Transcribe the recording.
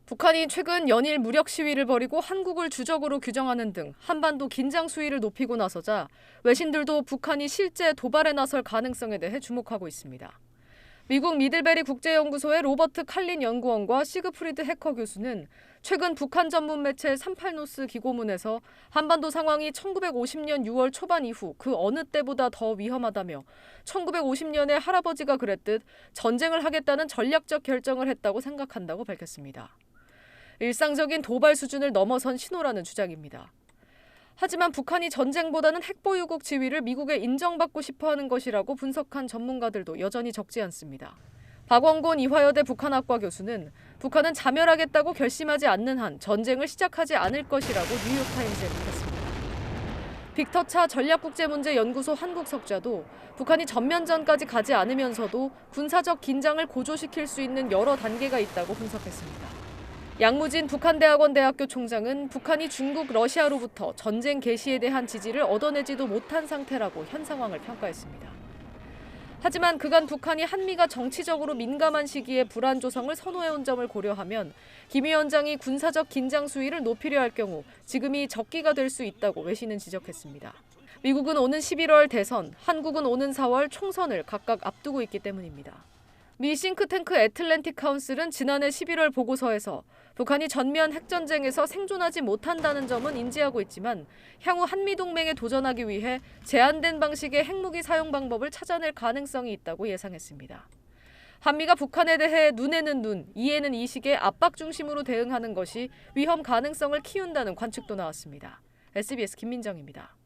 북한이 최근 연일 무력 시위를 벌이고 한국을 주적으로 규정하는 등 한반도 긴장 수위를 높이고 나서자 외신들도 북한이 실제 도발에 나설 가능성에 대해 주목하고 있습니다. 미국 미들베리 국제연구소의 로버트 칼린 연구원과 시그프리드 해커 교수는 최근 북한 전문 매체 38노스 기고문에서 한반도 상황이 1950년 6월 초반 이후 그 어느 때보다 더 위험하다며 1950년에 할아버지가 그랬듯 전쟁을 하겠다는 전략적 결정을 했다고 생각한다고 밝혔습니다. 일상적인 도발 수준을 넘어선 신호라는 주장입니다. 하지만 북한이 전쟁보다는 핵보유국 지위를 미국에 인정받고 싶어하는 것이라고 분석한 전문가들도 여전히 적지 않습니다. 박원곤 이화여대 북한학과 교수는 북한은 자멸하겠다고 결심하지 않는 한 전쟁을 시작하지 않을 것이라고 뉴욕타임스에 밝혔습니다. 빅터차 전략국제문제연구소 한국석좌도 북한이 전면전까지 가지 않으면서도 군사적 긴장을 고조시킬 수 있는 여러 단계가 있다고 분석했습니다. 양무진 북한대학원 대학교 총장은 북한이 중국, 러시아로부터 전쟁 개시에 대한 지지를 얻어내지도 못한 상태라고 현 상황을 평가했습니다. 하지만 그간 북한이 한미가 정치적으로 민감한 시기에 불안 조성을 선호해온 점을 고려하면 김 위원장이 군사적 긴장 수위를 높이려 할 경우 지금이 적기가 될 수 있다고 외신은 지적했습니다. 미국은 오는 11월 대선, 한국은 오는 4월 총선을 각각 앞두고 있기 때문입니다. 미 싱크탱크 애틀랜틱 카운슬은 지난해 11월 보고서에서 북한이 전면 핵전쟁에서 생존하지 못한다는 점은 인지하고 있지만 향후 한미동맹에 도전하기 위해 제한된 방식의 핵무기 사용 방법을 찾아낼 가능성이 있다고 예상했습니다. 한미가 북한에 대해 눈에는 눈, 이에는 이식의 압박 중심으로 대응하는 것이 위험 가능성을 키운다는 관측도 나왔습니다. SBS 김민정입니다.